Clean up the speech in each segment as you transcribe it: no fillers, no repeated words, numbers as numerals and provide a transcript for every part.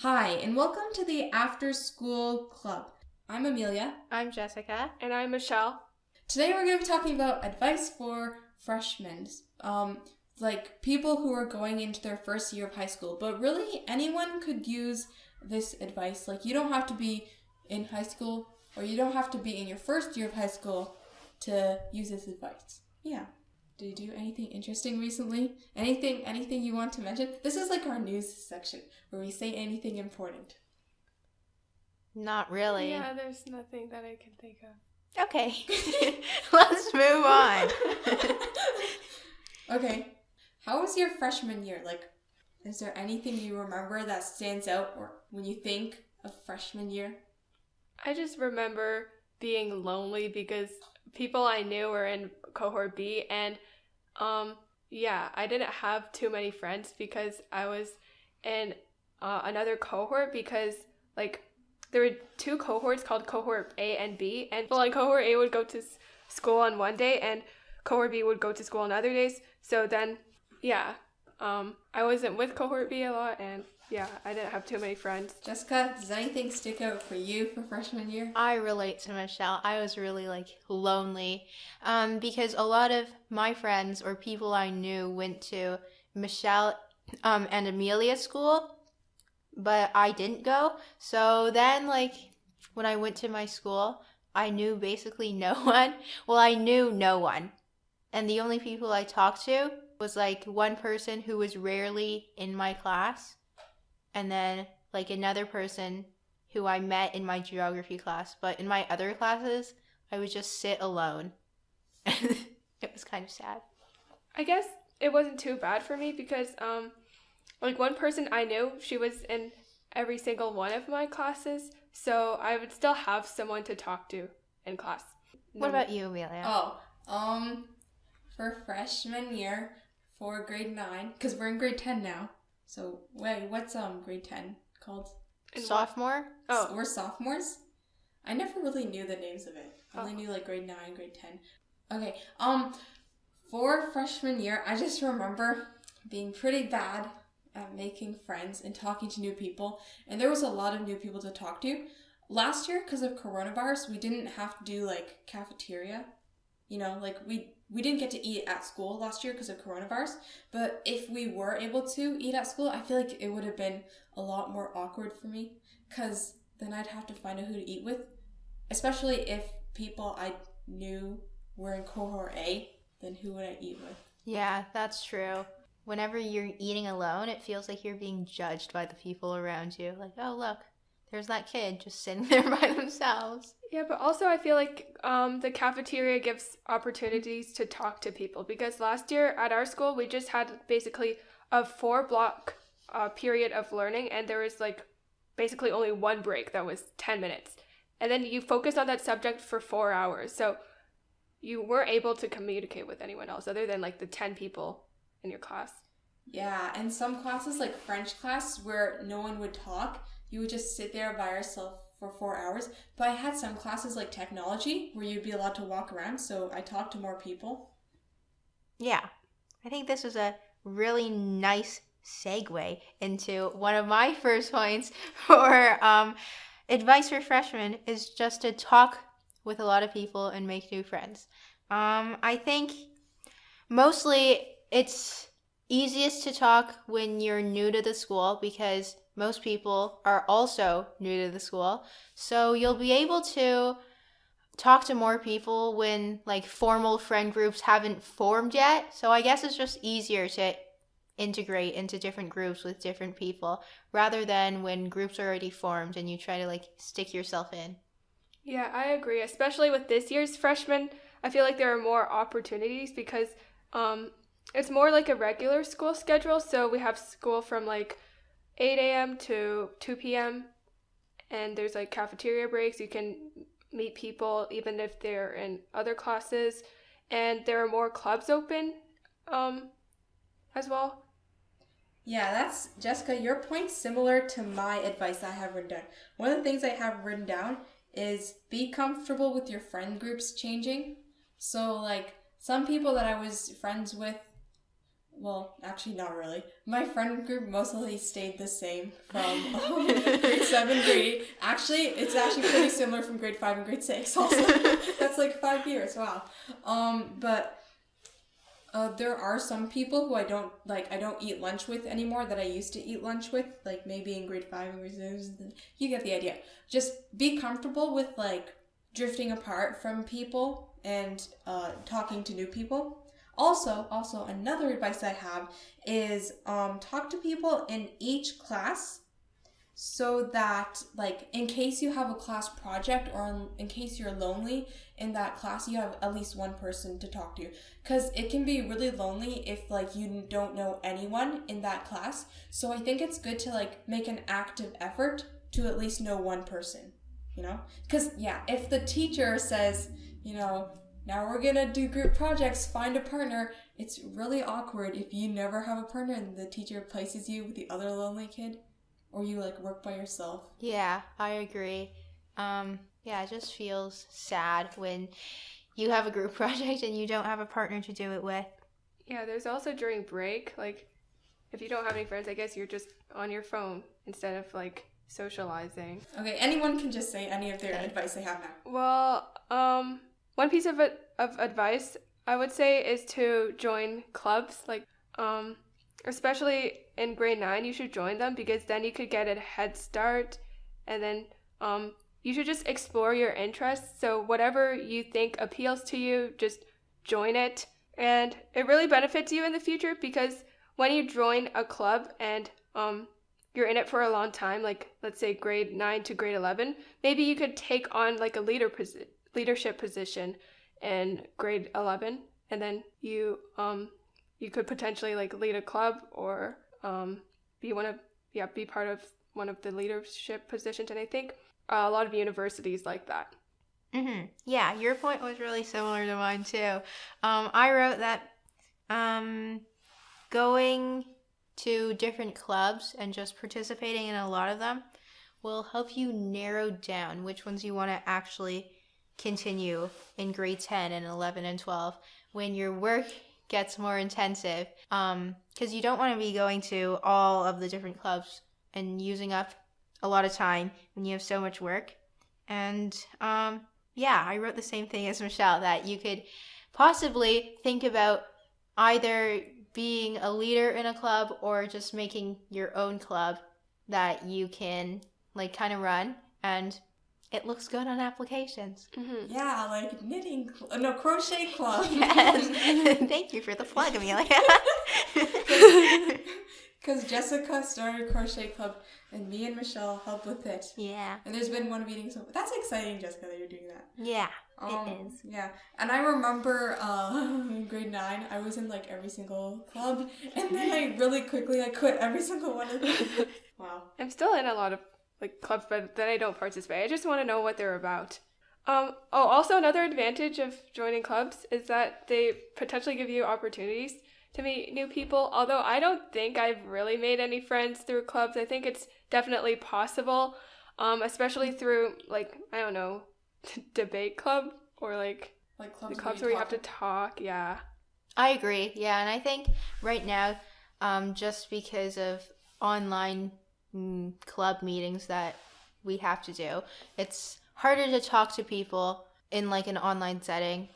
Hi, and welcome to the After School Club. I'm Amelia. I'm Jessica. And I'm Michelle. Today we're going to be talking about advice for freshmen, like people who are going into their first year of high school. But really, anyone could use this advice. Like, you don't have to be in high school, or you don't have to be in your first year of high school to use this advice. Yeah. Did you do anything interesting recently? Anything you want to mention? This is like our news section where we say anything important. Not really. Yeah, there's nothing that I can think of. Okay. Let's move on. Okay. How was your freshman year? Like, is there anything you remember that stands out or when you think of freshman year? I just remember being lonely because people I knew were in cohort B, and I didn't have too many friends because I was in another cohort because there were two cohorts called cohort A and B, and people in cohort A would go to school on one day and cohort B would go to school on other days. So then I wasn't with cohort B a lot, and I didn't have too many friends. Jessica, does anything stick out for you for freshman year? I relate to Michelle. I was really lonely because a lot of my friends or people I knew went to Michelle and Amelia's school, but I didn't go. So then when I went to my school, I knew basically no one. Well, I knew no one. And the only people I talked to was one person who was rarely in my class. And then another person who I met in my geography class. But in my other classes, I would just sit alone. It was kind of sad. I guess it wasn't too bad for me because one person I knew, she was in every single one of my classes. So I would still have someone to talk to in class. What about you, Amelia? For freshman year, for grade 9, because we're in grade 10 now. So, wait, what's grade 10 called? Sophomore? Oh. We're sophomores? I never really knew the names of it. I only knew grade 9, grade 10. Okay, for freshman year, I just remember being pretty bad at making friends and talking to new people. And there was a lot of new people to talk to. Last year, because of coronavirus, we didn't have to do cafeteria. You know, we didn't get to eat at school last year because of coronavirus, but if we were able to eat at school, I feel like it would have been a lot more awkward for me because then I'd have to find out who to eat with, especially if people I knew were in cohort A, then who would I eat with? Yeah, that's true. Whenever you're eating alone, it feels like you're being judged by the people around you. Oh, look, there's that kid just sitting there by themselves. Yeah, but also I feel like the cafeteria gives opportunities to talk to people because last year at our school, we just had basically a 4-block period of learning, and there was basically only one break that was 10 minutes. And then you focused on that subject for 4 hours. So you weren't able to communicate with anyone else other than the 10 people in your class. Yeah, and some classes, like French class, where no one would talk, you would just sit there by yourself for 4 hours. But I had some classes like technology where you'd be allowed to walk around, so I talked to more people. Yeah, I think this was a really nice segue into one of my first points for advice for freshmen is just to talk with a lot of people and make new friends. I think mostly it's easiest to talk when you're new to the school because most people are also new to the school. So you'll be able to talk to more people when formal friend groups haven't formed yet. So I guess it's just easier to integrate into different groups with different people rather than when groups are already formed and you try to stick yourself in. Yeah, I agree. Especially with this year's freshmen, I feel like there are more opportunities because it's more like a regular school schedule. So we have school from 8 a.m. to 2 p.m. and there's cafeteria breaks. You can meet people even if they're in other classes, and there are more clubs open as well. Yeah, that's, Jessica, your point's similar to my advice I have written down. One of the things I have written down is be comfortable with your friend groups changing. So some people that I was friends with well, actually not really. My friend group mostly stayed the same from grade 7, grade 8. Actually, it's actually pretty similar from grade 5 and grade 6 also. That's like 5 years, wow. But there are some people who I don't eat lunch with anymore that I used to eat lunch with, like maybe in grade 5 and grade 6. You get the idea. Just be comfortable with like drifting apart from people and talking to new people. Also, another advice I have is talk to people in each class so that, like, in case you have a class project or in case you're lonely in that class, you have at least one person to talk to. Because it can be really lonely if, like, you don't know anyone in that class. So I think it's good to, like, make an active effort to at least know one person, you know? Because, yeah, if the teacher says, you know, now we're gonna do group projects, find a partner, it's really awkward if you never have a partner and the teacher places you with the other lonely kid. Or you, like, work by yourself. Yeah, I agree. Yeah, it just feels sad when you have a group project and you don't have a partner to do it with. Yeah, there's also during break, like, if you don't have any friends, I guess you're just on your phone instead of, like, socializing. Okay, anyone can just say any of their advice they have now. Well, one piece of advice I would say is to join clubs, like, especially in grade 9, you should join them because then you could get a head start, and then you should just explore your interests. So whatever you think appeals to you, just join it. And it really benefits you in the future because when you join a club and you're in it for a long time, like let's say grade 9 to grade 11, maybe you could take on like a leadership position in grade 11, and then you could potentially like lead a club or be part of one of the leadership positions. And I think a lot of universities like that. Mm-hmm. Yeah, your point was really similar to mine too. I wrote that going to different clubs and just participating in a lot of them will help you narrow down which ones you want to actually continue in grade 10 and 11 and 12 when your work gets more intensive, because you don't want to be going to all of the different clubs and using up a lot of time when you have so much work. And yeah, I wrote the same thing as Michelle, that you could possibly think about either being a leader in a club or just making your own club that you can like kind of run, and it looks good on applications. Mm-hmm. Yeah, like crochet club. Yes. Thank you for the plug, Amelia. Because Jessica started crochet club and me and Michelle helped with it. Yeah. And there's been one meeting, so that's exciting, Jessica, that you're doing that. Yeah, it is. Yeah, and I remember in grade 9, I was in like every single club, and then I really quickly quit every single one of them. Wow. I'm still in a lot of like clubs, but then I don't participate. I just want to know what they're about. Also another advantage of joining clubs is that they potentially give you opportunities to meet new people. Although I don't think I've really made any friends through clubs. I think it's definitely possible, especially through like, I don't know, debate club or like clubs where you have to talk. Yeah. I agree. Yeah, and I think right now, just because of online club meetings that we have to do, it's harder to talk to people in like an online setting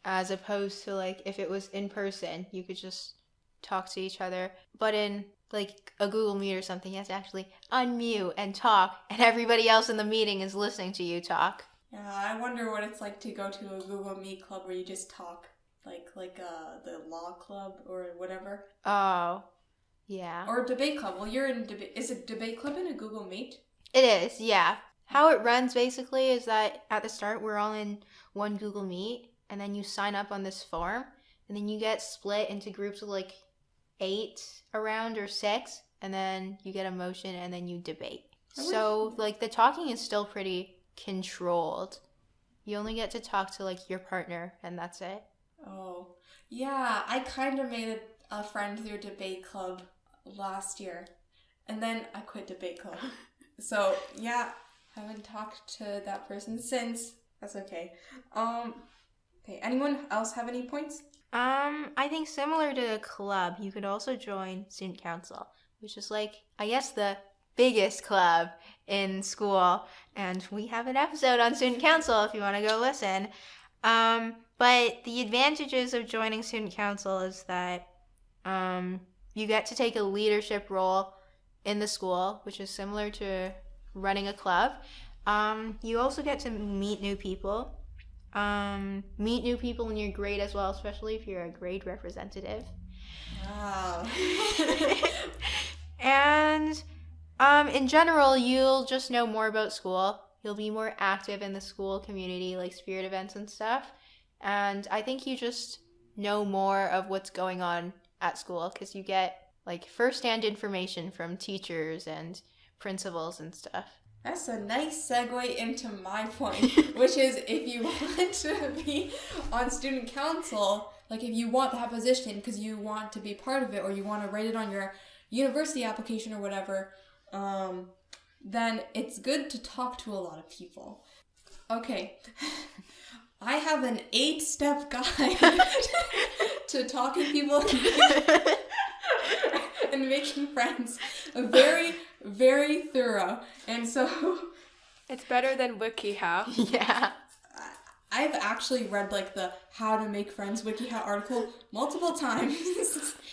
as opposed to like if it was in person, you could just talk to each other. But in like a Google Meet or something, you have to actually unmute and talk, and everybody else in the meeting is listening to you talk. Yeah, I wonder what it's like to go to a Google Meet club where you just talk, like the law club or whatever. Oh, yeah. Or debate club. Well, you're in debate. Is it debate club in a Google Meet? It is, yeah. How it runs basically is that at the start we're all in one Google Meet, and then you sign up on this form, and then you get split into groups of like 8 around or 6, and then you get a motion, and then you debate. So like the talking is still pretty controlled. You only get to talk to like your partner, and that's it. Oh, yeah. I kind of made a friend through debate club last year, and then I quit debate club. So yeah, haven't talked to that person since. That's okay. Okay, anyone else have any points? I think similar to a club, you could also join student council, which is like, I guess, the biggest club in school. And we have an episode on student council if you want to go listen. But the advantages of joining student council is that you get to take a leadership role in the school, which is similar to running a club. You also get to meet new people. Meet new people in your grade as well, especially if you're a grade representative. Wow. And in general, you'll just know more about school. You'll be more active in the school community, like spirit events and stuff. And I think you just know more of what's going on at school because you get like first-hand information from teachers and principals and stuff. That's a nice segue into my point, which is if you want to be on student council, like if you want that position because you want to be part of it or you want to write it on your university application or whatever, then it's good to talk to a lot of people. Okay, I have an 8-step guide to talking to people and making friends. Very, very thorough. And so It's better than WikiHow. Yeah. I've actually read like the How to Make Friends WikiHow article multiple times.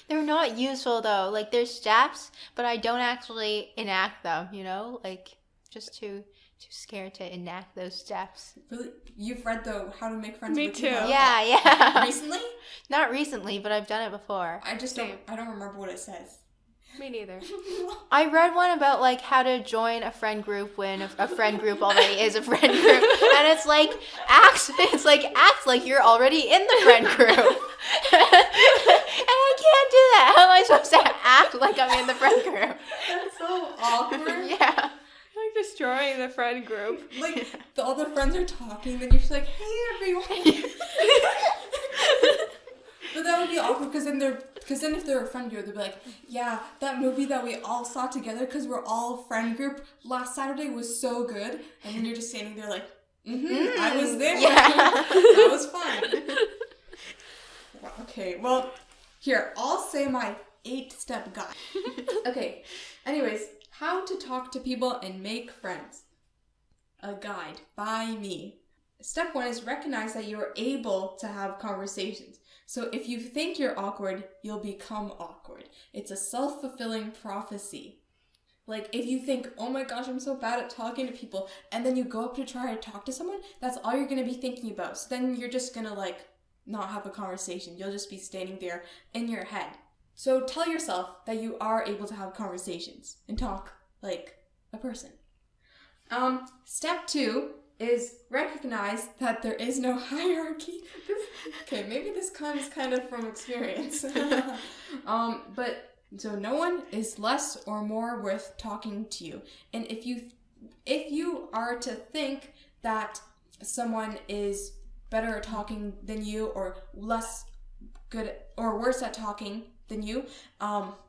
They're not useful though. Like there's steps, but I don't actually enact them, you know? Like just too scared to enact those steps. Really? You've read the How to Make Friends Me WikiHow? too. Yeah. Recently? Not recently, but I've done it before. I don't remember what it says. Me neither. I read one about like how to join a friend group when a friend group already is a friend group, and it's like act like you're already in the friend group, and I can't do that. How am I supposed to act like I'm in the friend group? That's so awkward. Yeah. Like destroying the friend group. Like the other friends are talking, then you're just like, "Hey everyone." But that would be awkward because then if they're a friend group, they'll be like, yeah, that movie that we all saw together because we're all friend group last Saturday was so good. And then you're just standing there like, I was there. Yeah. That was fun. Okay, well, here, I'll say my 8-step guide. Okay, anyways, how to talk to people and make friends. A guide by me. Step 1 is recognize that you're able to have conversations. So if you think you're awkward, you'll become awkward. It's a self-fulfilling prophecy. Like if you think, oh my gosh, I'm so bad at talking to people, and then you go up to try to talk to someone, that's all you're going to be thinking about. So then you're just going to like not have a conversation. You'll just be standing there in your head. So tell yourself that you are able to have conversations and talk like a person. Step 2 is recognize that there is no hierarchy. Okay, maybe this comes kind of from experience. But so no one is less or more worth talking to you. And if you are to think that someone is better at talking than you or less good or worse at talking than you,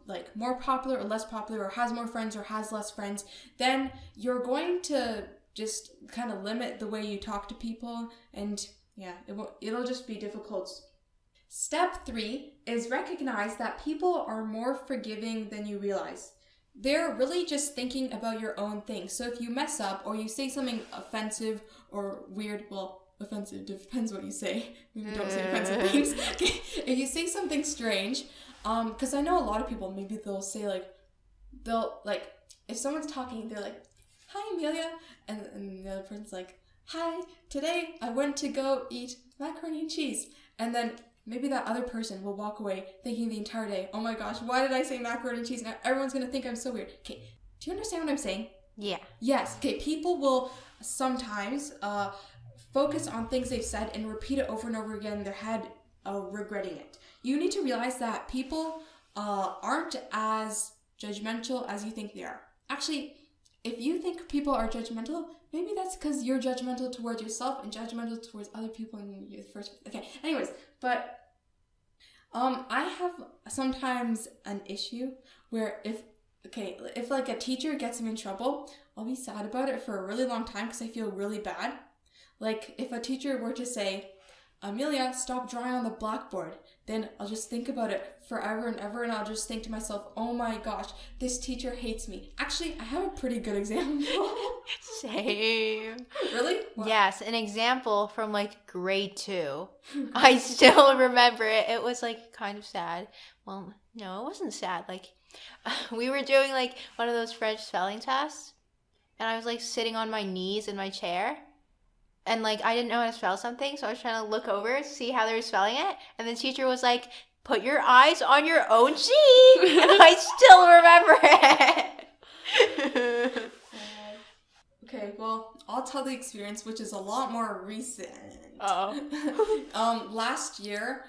like more popular or less popular or has more friends or has less friends, then you're going to just kind of limit the way you talk to people, and yeah, it'll just be difficult. Step 3 is recognize that people are more forgiving than you realize. They're really just thinking about your own thing. So if you mess up or you say something offensive or weird, well, offensive depends what you say. Maybe don't say offensive things. Okay. If you say something strange, because I know a lot of people, maybe they'll say if someone's talking, they're like, hi, Amelia. And the other person's like, hi, today I went to go eat macaroni and cheese. And then maybe that other person will walk away thinking the entire day, oh my gosh, why did I say macaroni and cheese? Now everyone's going to think I'm so weird. Okay, do you understand what I'm saying? Yeah. Yes. Okay, people will sometimes focus on things they've said and repeat it over and over again in their head, regretting it. You need to realize that people aren't as judgmental as you think they are. Actually, if you think people are judgmental, maybe that's because you're judgmental towards yourself and judgmental towards other people in your first. Okay, anyways, but I have sometimes an issue where if like a teacher gets me in trouble, I'll be sad about it for a really long time because I feel really bad. Like if a teacher were to say, Amelia, stop drawing on the blackboard. Then I'll just think about it forever and ever, and I'll just think to myself, oh my gosh, this teacher hates me. Actually, I have a pretty good example. Same. Really? What? Yes, an example from like grade 2. I still remember it. It was like kind of sad. Well, no, it wasn't sad. Like we were doing like one of those French spelling tests, and I was like sitting on my knees in my chair. And, like, I didn't know how to spell something, so I was trying to look over to see how they were spelling it. And the teacher was like, put your eyes on your own sheet. And I still remember it. Okay, well, I'll tell the experience, which is a lot more recent. Oh. Last year,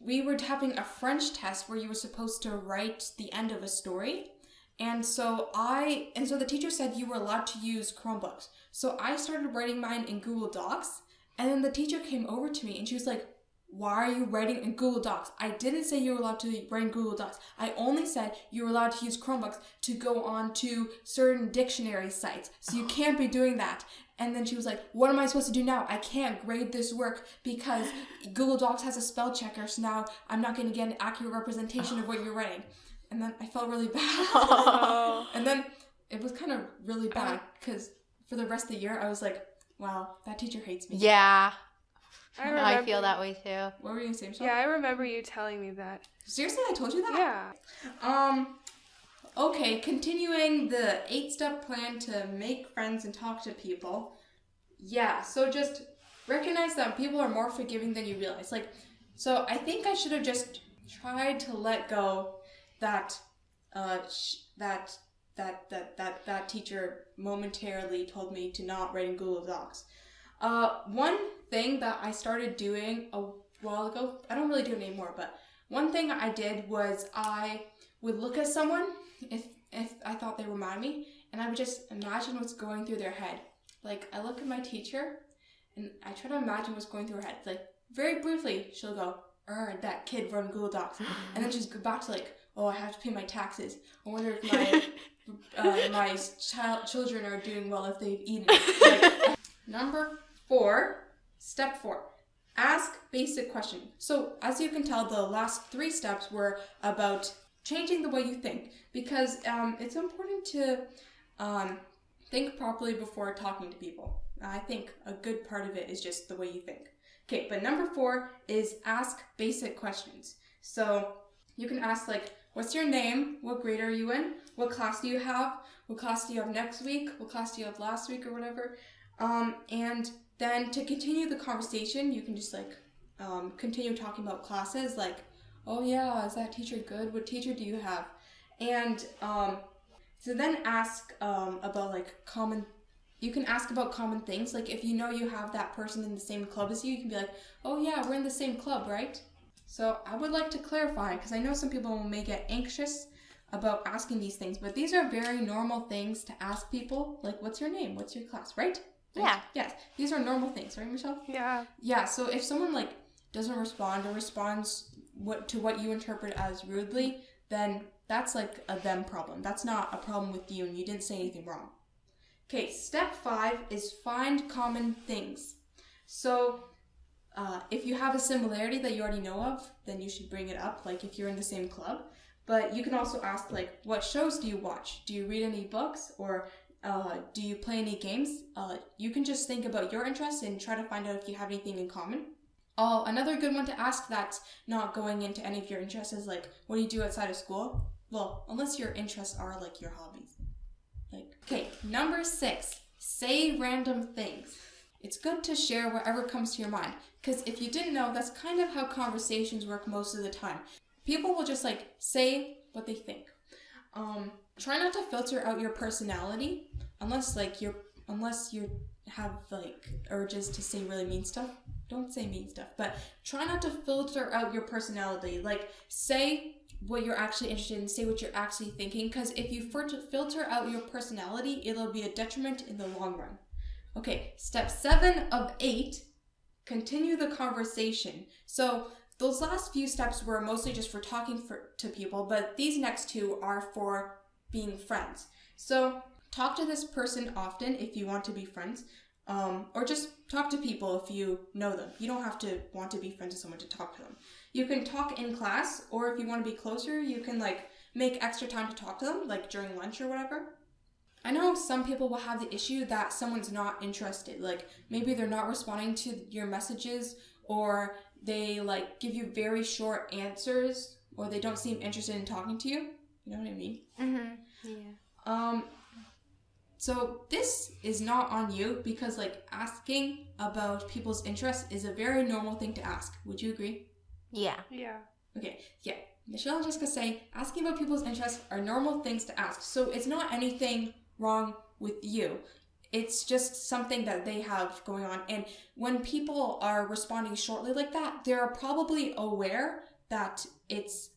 we were having a French test where you were supposed to write the end of a story. And so the teacher said you were allowed to use Chromebooks. So I started writing mine in Google Docs, and then the teacher came over to me and she was like, why are you writing in Google Docs? I didn't say you were allowed to write in Google Docs. I only said you were allowed to use Chromebooks to go on to certain dictionary sites. So you can't be doing that. And then she was like, what am I supposed to do now? I can't grade this work because Google Docs has a spell checker, so now I'm not going to get an accurate representation of what you're writing. And then I felt really bad. And then it was kind of really bad because for the rest of the year, I was like, wow, that teacher hates me. Yeah. I feel that way too. What were you saying, Michelle? Yeah, I remember you telling me that. Seriously? I told you that? Yeah. Okay, continuing the 8-step plan to make friends and talk to people. Yeah, so just recognize that people are more forgiving than you realize. Like, so I think I should have just tried to let go that teacher momentarily told me to not write in Google Docs. One thing that I started doing a while ago, I don't really do it anymore, but one thing I did was I would look at someone if I thought they reminded me, and I would just imagine what's going through their head. Like, I look at my teacher, and I try to imagine what's going through her head. Like, very briefly, she'll go, that kid wrote in Google Docs. And then just go back to like, oh, I have to pay my taxes. I wonder if my children are doing well if they've eaten. Like, step 4, ask basic questions. So as you can tell, the last 3 steps were about changing the way you think, because it's important to think properly before talking to people. I think a good part of it is just the way you think. Okay, but number 4 is ask basic questions. So you can ask like, what's your name? What grade are you in? What class do you have? What class do you have next week? What class do you have last week or whatever? And then to continue the conversation, you can just like continue talking about classes, like, oh yeah, is that teacher good? What teacher do you have? And so then ask about like you can ask about common things. Like if you know you have that person in the same club as you, you can be like, oh yeah, we're in the same club, right? So I would like to clarify, because I know some people may get anxious about asking these things, but these are very normal things to ask people. Like, what's your name? What's your class, right? Yeah. Yes. These are normal things, right, Michelle? Yeah. Yeah, so if someone like doesn't respond or responds to what you interpret as rudely, then that's like a them problem. That's not a problem with you, and you didn't say anything wrong. Okay, step 5 is find common things. So if you have a similarity that you already know of, then you should bring it up, like if you're in the same club. But you can also ask, like, what shows do you watch? Do you read any books? Or do you play any games? You can just think about your interests and try to find out if you have anything in common. Another good one to ask that's not going into any of your interests is, like, what do you do outside of school? Well, unless your interests are, like, your hobbies. Okay, number 6, say random things. It's good to share whatever comes to your mind, because if you didn't know, that's kind of how conversations work most of the time. People will just like say what they think. Try not to filter out your personality unless you have like urges to say really mean stuff. Don't say mean stuff, but try not to filter out your personality. Like, say what you're actually interested in, say what you're actually thinking, because if you filter out your personality, it'll be a detriment in the long run. Okay, step 7 of 8, continue the conversation. So those last few steps were mostly just for talking to people, but these next 2 are for being friends. So talk to this person often if you want to be friends. or just talk to people if you know them. You don't have to want to be friends with someone to talk to them. You can talk in class, or if you want to be closer, you can like make extra time to talk to them, like during lunch or whatever. I know some people will have the issue that someone's not interested. Like maybe they're not responding to your messages, or they like give you very short answers, or they don't seem interested in talking to you. You know what I mean? Mm-hmm. Yeah. So this is not on you, because like asking about people's interests is a very normal thing to ask. Would you agree? Yeah. Yeah. Okay, yeah. Michelle and Jessica say asking about people's interests are normal things to ask. So it's not anything wrong with you. It's just something that they have going on. And when people are responding shortly like that, they're probably aware that it's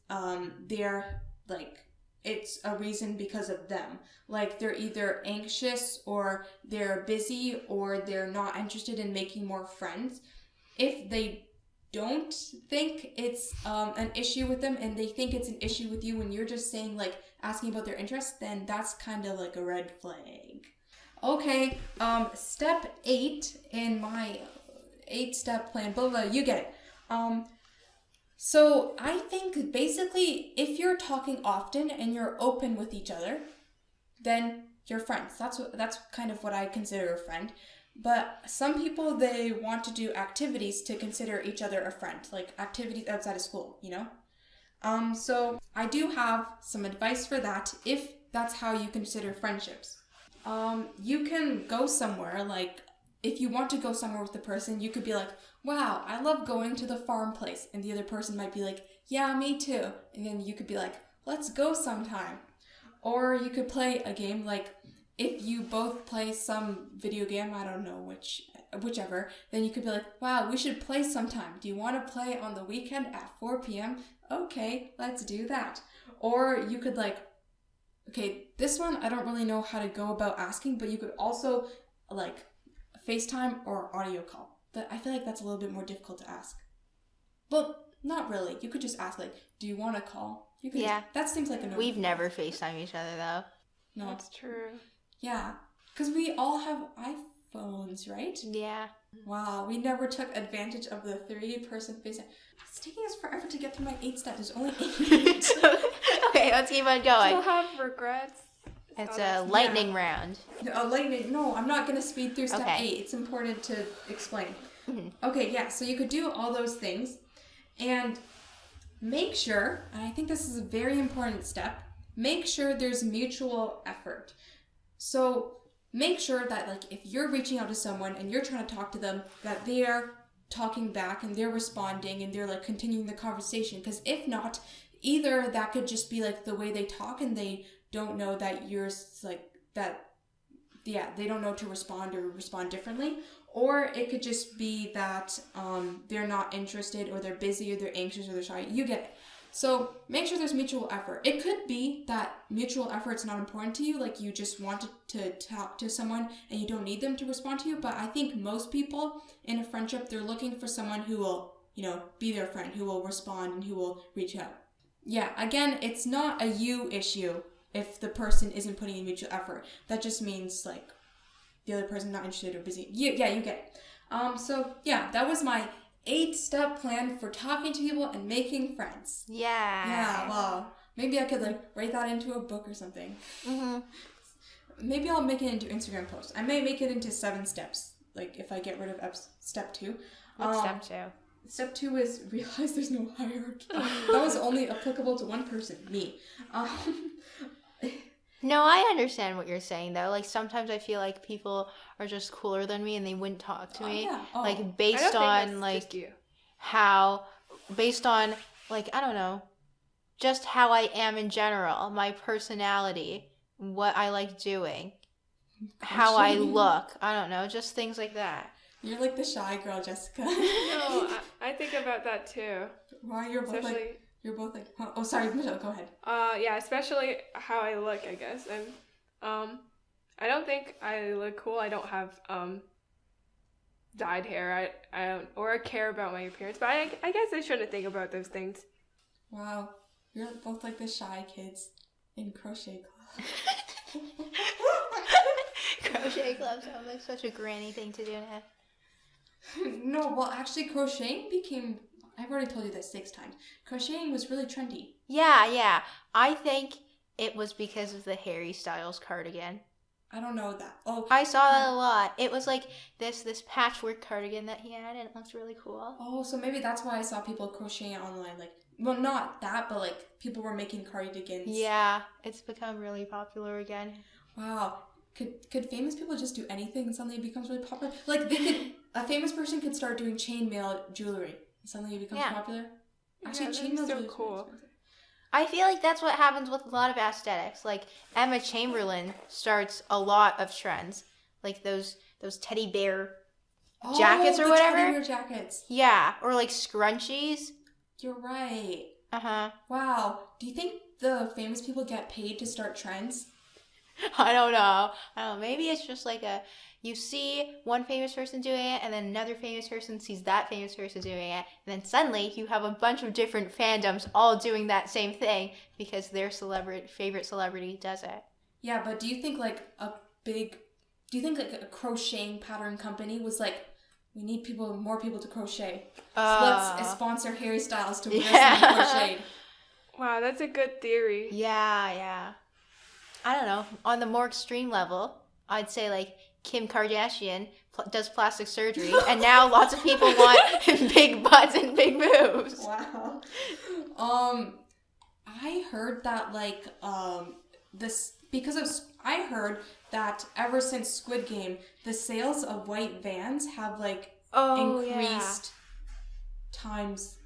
it's a reason because of them. Like they're either anxious, or they're busy, or they're not interested in making more friends. If they don't think it's an issue with them, and they think it's an issue with you when you're just saying like asking about their interests, then that's kind of like a red flag. Okay, step 8 in my 8-step plan, blah, blah, you get it. So I think basically if you're talking often and you're open with each other, then you're friends. That's kind of what I consider a friend. But some people, they want to do activities to consider each other a friend, like activities outside of school, you know? So I do have some advice for that if that's how you consider friendships. You can go somewhere, like if you want to go somewhere with the person, you could be like, wow, I love going to the farm place. And the other person might be like, yeah, me too. And then you could be like, let's go sometime. Or you could play a game, like if you both play some video game, I don't know whichever, then you could be like, wow, we should play sometime. Do you want to play on the weekend at 4 p.m.? Okay, let's do that. Or you could like, okay, this one I don't really know how to go about asking, but you could also like FaceTime or audio call. But I feel like that's a little bit more difficult to ask. Well, not really. You could just ask like, do you want to call? You could that seems like a no. We've never FaceTime each other though. No. That's true. Yeah. Because we all have iPhones, right? Yeah. Wow, we never took advantage of the 3-person FaceTime. It's taking us forever to get through my 8 steps. There's only 8 minutes. Okay, let's keep on going. Still have regrets. It's a lightning round. No, I'm not going to speed through step 8. Okay. It's important to explain. Mm-hmm. Okay, yeah, so you could do all those things. And make sure, and I think this is a very important step, make sure there's mutual effort. So make sure that like if you're reaching out to someone and you're trying to talk to them, that they're talking back and they're responding and they're like continuing the conversation. Because if not, either that could just be like the way they talk and they don't know that you're like that, yeah, they don't know to respond or respond differently. Or it could just be that they're not interested, or they're busy, or they're anxious, or they're shy. You get it. So make sure there's mutual effort. It could be that mutual effort's not important to you, like you just want to talk to someone and you don't need them to respond to you. But I think most people in a friendship, they're looking for someone who will, you know, be their friend, who will respond and who will reach out. Yeah, again, it's not a you issue if the person isn't putting in mutual effort. That just means like the other person not interested or busy. You get it. So yeah, that was my 8-step plan for talking to people and making friends. Yeah. Yeah, wow. Maybe I could like write that into a book or something. Mm-hmm. Maybe I'll make it into Instagram posts. I may make it into 7 steps, like if I get rid of step 2. What's step 2? Step 2 is realize there's no hierarchy. That was only applicable to one person, me. No, I understand what you're saying though. Like sometimes I feel like people are just cooler than me and they wouldn't talk to me. Yeah. Like based on like how, based on like, I don't know, just how I am in general, my personality, what I like doing, how I look. I don't know, just things like that. You're like the shy girl, Jessica. No, I think about that too. Why you're both Especially, like, you're both like, huh? Oh, sorry, Michelle, go ahead. yeah, especially how I look, I guess. And I don't think I look cool. I don't have dyed hair. I don't or care about my appearance. But I guess I shouldn't think about those things. Wow, you're both like the shy kids in crochet class. Crochet That sounds like such a granny thing to do now. No, well, actually, crocheting became. I've already told you this 6 times. Crocheting was really trendy. Yeah. I think it was because of the Harry Styles cardigan. I don't know that. Oh, I saw that a lot. It was like this patchwork cardigan that he had, and it looked really cool. Oh, so maybe that's why I saw people crocheting online. Like, well, not that, but like people were making cardigans. Yeah, it's become really popular again. Wow. Could famous people just do anything and suddenly it becomes really popular? Like a famous person could start doing chainmail jewelry and suddenly it becomes popular. Actually, chainmail jewelry is cool. expensive. I feel like that's what happens with a lot of aesthetics. Like Emma Chamberlain starts a lot of trends, like those teddy bear jackets or whatever. Teddy bear jackets. Yeah, or like scrunchies. You're right. Uh-huh. Wow. Do you think the famous people get paid to start trends? I don't know. Maybe it's just like you see one famous person doing it, and then another famous person sees that famous person doing it, and then suddenly you have a bunch of different fandoms all doing that same thing because their favorite celebrity does it. Yeah, but do you think like a crocheting pattern company was like, we need more people to crochet. So let's sponsor Harry Styles to wear some crocheted. Wow, that's a good theory. Yeah. I don't know. On the more extreme level, I'd say like Kim Kardashian does plastic surgery, and now lots of people want big butts and big boobs. Wow. I heard that like I heard that ever since Squid Game, the sales of white Vans have like increased times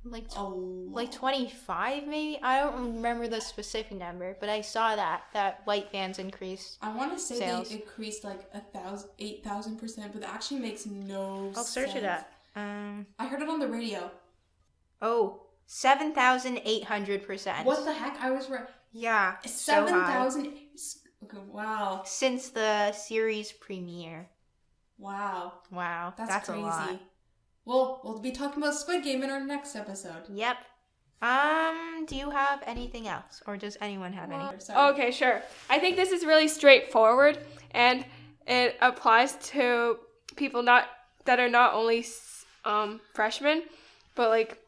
like a lot. Like 25 maybe. I don't remember the specific number, but I saw that white Vans increased. I want to say sales. they increased like 8,000%, but that actually makes no sense. I'll search it up. I heard it on the radio. 7,800%. What the heck? I was right. Yeah. 7,000. Okay, wow. Since the series premiere. Wow. That's crazy. A lot. Well, we'll be talking about Squid Game in our next episode. Yep. Do you have anything else, or does anyone have any? Okay, sure. I think this is really straightforward, and it applies to people that are not only freshmen, but like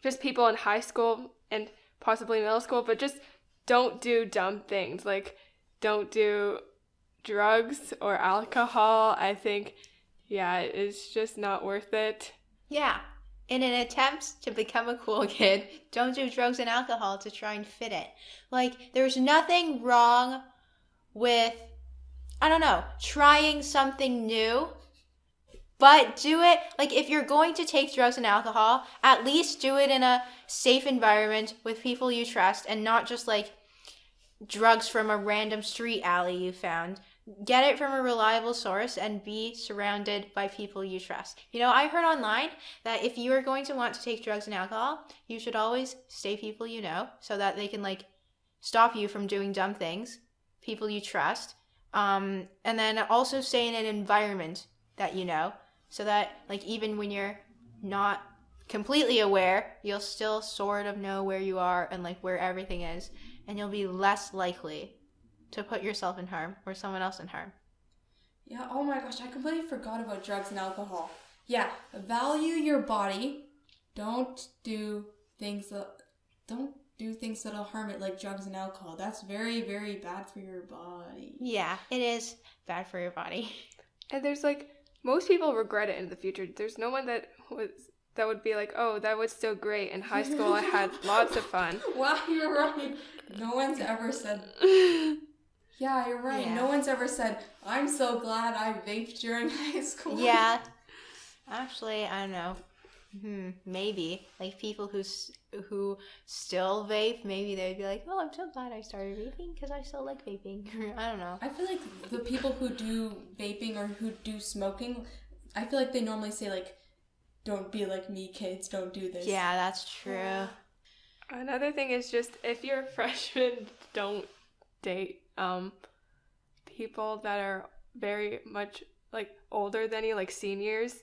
just people in high school and possibly middle school. But just don't do dumb things, like don't do drugs or alcohol. I think, it's just not worth it. Yeah. In an attempt to become a cool kid, don't do drugs and alcohol to try and fit it. Like, there's nothing wrong with, trying something new, but do it, like, if you're going to take drugs and alcohol, at least do it in a safe environment with people you trust and not just, like, drugs from a random street alley you found. Get it from a reliable source and be surrounded by people you trust. I heard online that if you are going to want to take drugs and alcohol, you should always stay people you know so that they can like stop you from doing dumb things, people you trust. And then also stay in an environment that you know so that like even when you're not completely aware, you'll still sort of know where you are and like where everything is, and you'll be less likely to put yourself in harm or someone else in harm. Yeah, oh my gosh, I completely forgot about drugs and alcohol. Yeah, value your body. Don't do things that'll harm it like drugs and alcohol. That's very, very bad for your body. Yeah, it is bad for your body. And there's like, most people regret it in the future. There's no one that would be like, oh, that was so great. In high school, I had lots of fun. Wow, you're right. No one's ever said... Yeah, you're right. Yeah. No one's ever said, I'm so glad I vaped during high school. Yeah. Actually, I don't know. Maybe. Like, people who still vape, maybe they'd be like, oh, I'm so glad I started vaping because I still like vaping. I don't know. I feel like the people who do vaping or who do smoking, I feel like they normally say, like, don't be like me, kids. Don't do this. Yeah, that's true. Another thing is just, if you're a freshman, don't date people that are very much like older than you, like seniors,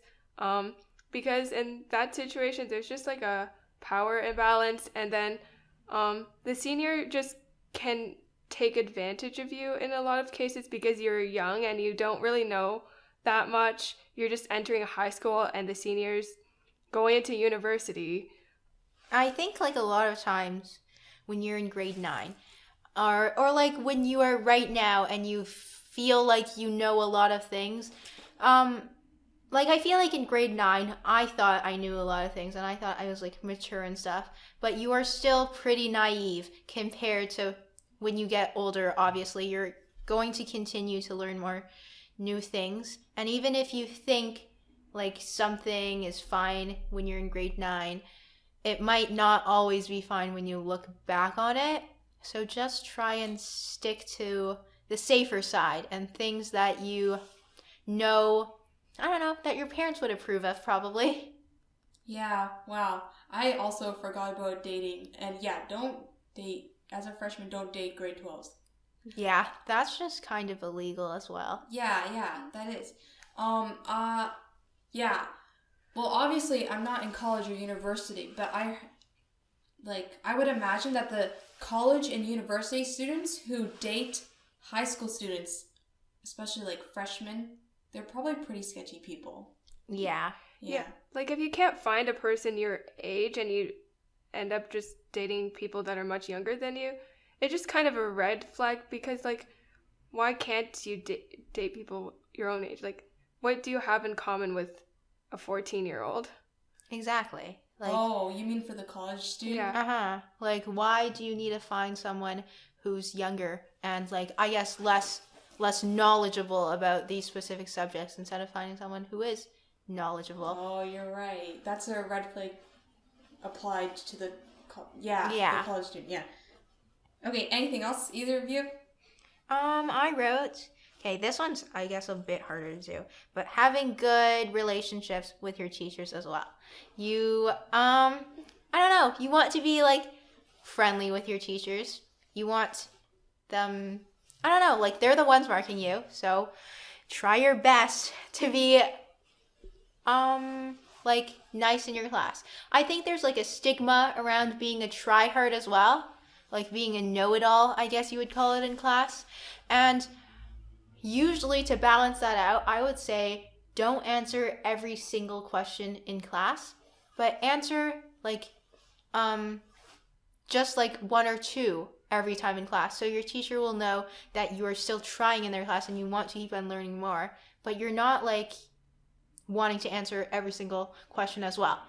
because in that situation there's just like a power imbalance, and then the senior just can take advantage of you in a lot of cases because you're young and you don't really know that much. You're just entering high school and the seniors going into university. I think like a lot of times when you're in grade 9 or like when you are right now and you feel like you know a lot of things, like I feel like in grade 9 I thought I knew a lot of things and I thought I was like mature and stuff, but you are still pretty naive compared to when you get older. Obviously you're going to continue to learn more new things, and even if you think like something is fine when you're in grade 9, it might not always be fine when you look back on it. So just try and stick to the safer side and things that you know, I don't know, that your parents would approve of probably. Yeah, wow. I also forgot about dating. And yeah, don't date, as a freshman, don't date grade 12s. Yeah, that's just kind of illegal as well. Yeah, that is. Yeah. Well, obviously, I'm not in college or university, but I would imagine that the college and university students who date high school students, especially like freshmen, they're probably pretty sketchy people. Yeah. Yeah. Like if you can't find a person your age and you end up just dating people that are much younger than you, it's just kind of a red flag because like, why can't you date people your own age? Like, what do you have in common with a 14-year-old? Exactly. Like, oh, you mean for the college student? Yeah. Like, why do you need to find someone who's younger and, like, I guess less knowledgeable about these specific subjects instead of finding someone who is knowledgeable? Oh, you're right. That's a red flag applied to the the college student. Yeah. Okay. Anything else, either of you? I wrote. Okay, this one's, I guess, a bit harder to do, but having good relationships with your teachers as well. You, I don't know, you want to be, like, friendly with your teachers. You want them, I don't know, like, they're the ones marking you, so try your best to be, like, nice in your class. I think there's, like, a stigma around being a tryhard as well, like being a know-it-all, I guess you would call it in class, and usually to balance that out, I would say don't answer every single question in class, but answer like just like one or two every time in class. So your teacher will know that you are still trying in their class and you want to keep on learning more, but you're not like wanting to answer every single question as well.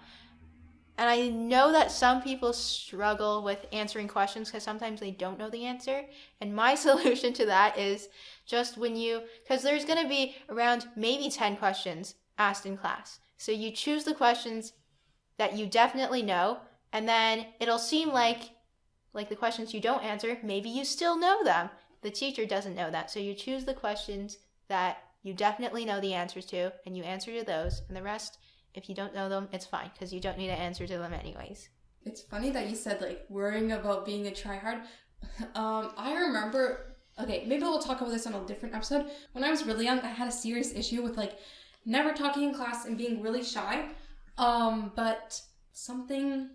And I know that some people struggle with answering questions because sometimes they don't know the answer. And my solution to that is just because there's going to be around maybe 10 questions asked in class. So you choose the questions that you definitely know, and then it'll seem like the questions you don't answer, maybe you still know them. The teacher doesn't know that. So you choose the questions that you definitely know the answers to, and you answer to those, and the rest, if you don't know them, it's fine, because you don't need to answer to them anyways. It's funny that you said, like, worrying about being a tryhard. I remember, okay, maybe we'll talk about this on a different episode. When I was really young, I had a serious issue with, like, never talking in class and being really shy. But something,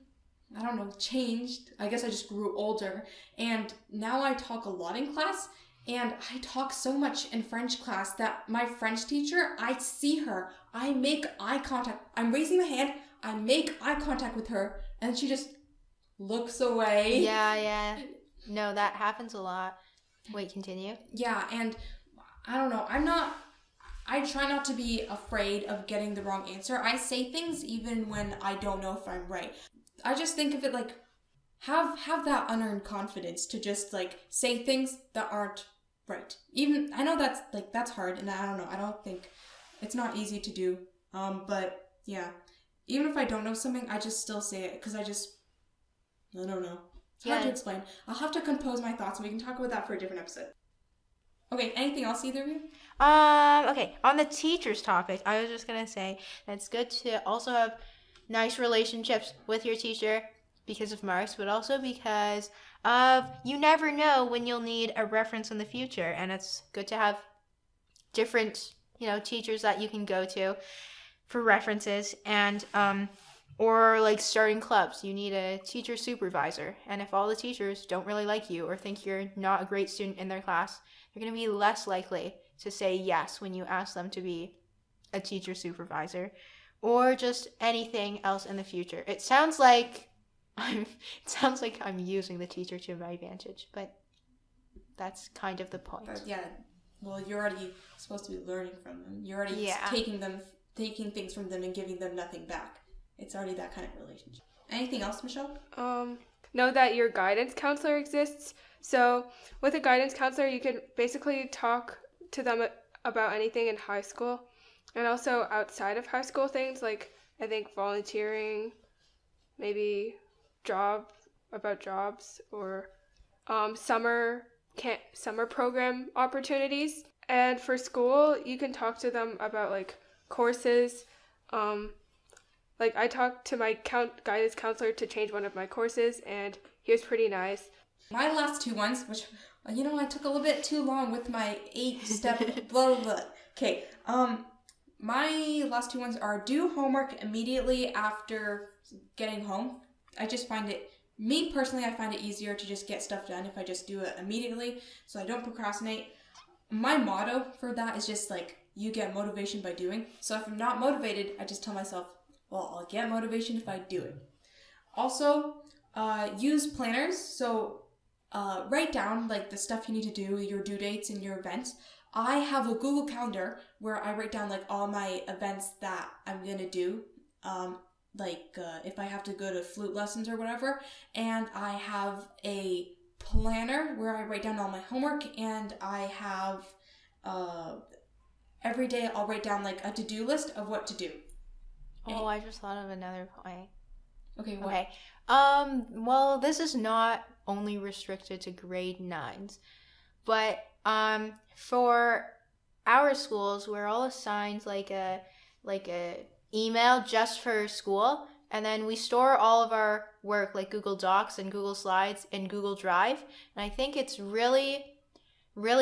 I don't know, changed. I guess I just grew older. And now I talk a lot in class. And I talk so much in French class that my French teacher, I see her, I make eye contact. I'm raising my hand, I make eye contact with her, and she just looks away. Yeah. No, that happens a lot. Wait, continue. Yeah, and I don't know, I try not to be afraid of getting the wrong answer. I say things even when I don't know if I'm right. I just think of it like, have that unearned confidence to just, like, say things that aren't right. Even, I know that's hard, and I don't know, I don't think, it's not easy to do, but, yeah. Even if I don't know something, I just still say it, because I don't know. It's hard to explain. I'll have to compose my thoughts, and we can talk about that for a different episode. Okay, anything else, either of you? Okay, on the teachers topic, I was just gonna say that it's good to also have nice relationships with your teacher because of marks, but also because of you never know when you'll need a reference in the future, and it's good to have different, teachers that you can go to for references. And Or like starting clubs, you need a teacher supervisor. And if all the teachers don't really like you or think you're not a great student in their class, they're going to be less likely to say yes when you ask them to be a teacher supervisor, or just anything else in the future. It sounds like I'm using the teacher to my advantage, but that's kind of the point. Yeah. Well, you're already supposed to be learning from them. You're already taking things from them and giving them nothing back. It's already that kind of relationship. Anything else, Michelle? Know that your guidance counselor exists. So with a guidance counselor, you can basically talk to them about anything in high school, and also outside of high school things like, I think, volunteering, maybe jobs, or summer program opportunities. And for school, you can talk to them about like courses. Like, I talked to my guidance counselor to change one of my courses, and he was pretty nice. My last 2 ones, which, I took a little bit too long with my 8-step blah, blah, blah. Okay, my last 2 ones are do homework immediately after getting home. I just find it, me personally, I find it easier to just get stuff done if I just do it immediately, so I don't procrastinate. My motto for that is just, like, you get motivation by doing. So if I'm not motivated, I just tell myself, well, I'll get motivation if I do it. Also, use planners. So write down like the stuff you need to do, your due dates and your events. I have a Google Calendar where I write down like all my events that I'm going to do. If I have to go to flute lessons or whatever. And I have a planner where I write down all my homework, and I have every day I'll write down like a to-do list of what to do. Oh, I just thought of another point. Okay, what? Okay. Well, this is not only restricted to grade 9s, but for our schools, we're all assigned like a email just for school, and then we store all of our work like Google Docs and Google Slides in Google Drive. And I think it's really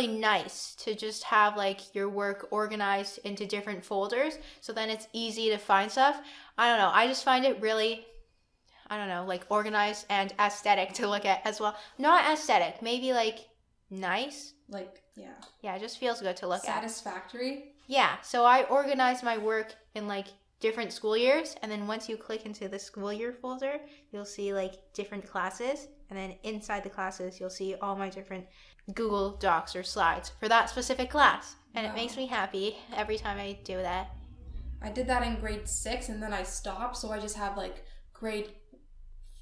nice to just have like your work organized into different folders, so then it's easy to find stuff. I don't know, I just find it really, like organized and aesthetic to look at as well. Not aesthetic, maybe like nice. Like, yeah. Yeah, it just feels good to look at. Satisfactory? Yeah, so I organize my work in like different school years, and then once you click into the school year folder, you'll see like different classes, and then inside the classes, you'll see all my different Google Docs or slides for that specific class. And It makes me happy every time I do that. I did that in grade 6, and then I stopped, so I just have like grade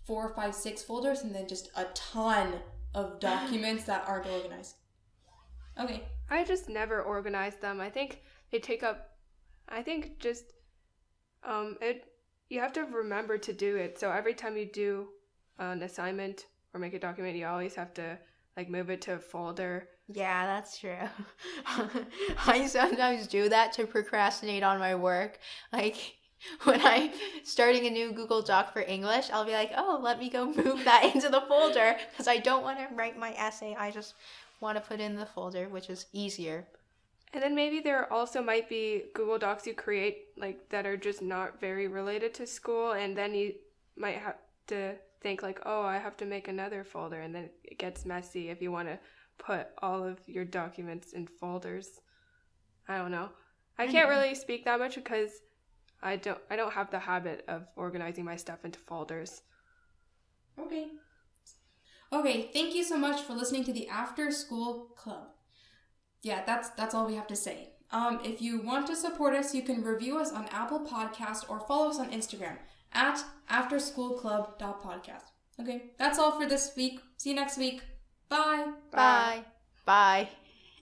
4, 5, 6 folders, and then just a ton of documents that aren't organized. Okay. I just never organize them. I think they take up, you have to remember to do it. So every time you do an assignment or make a document, you always have to like move it to a folder. Yeah, that's true. I sometimes do that to procrastinate on my work. Like when I'm starting a new Google Doc for English, I'll be like, oh, let me go move that into the folder, because I don't want to write my essay. I just want to put in the folder, which is easier. And then maybe there also might be Google Docs you create like that are just not very related to school, and then you might have to think like, oh, I have to make another folder, and then it gets messy if you want to put all of your documents in folders. I don't know. I can't really speak that much because I don't have the habit of organizing my stuff into folders. Okay, thank you so much for listening to the After School Club. Yeah, that's all we have to say. If you want to support us, you can review us on Apple Podcast or follow us on Instagram at afterschoolclub.podcast. Okay, that's all for this week. See you next week. Bye. Bye. Bye.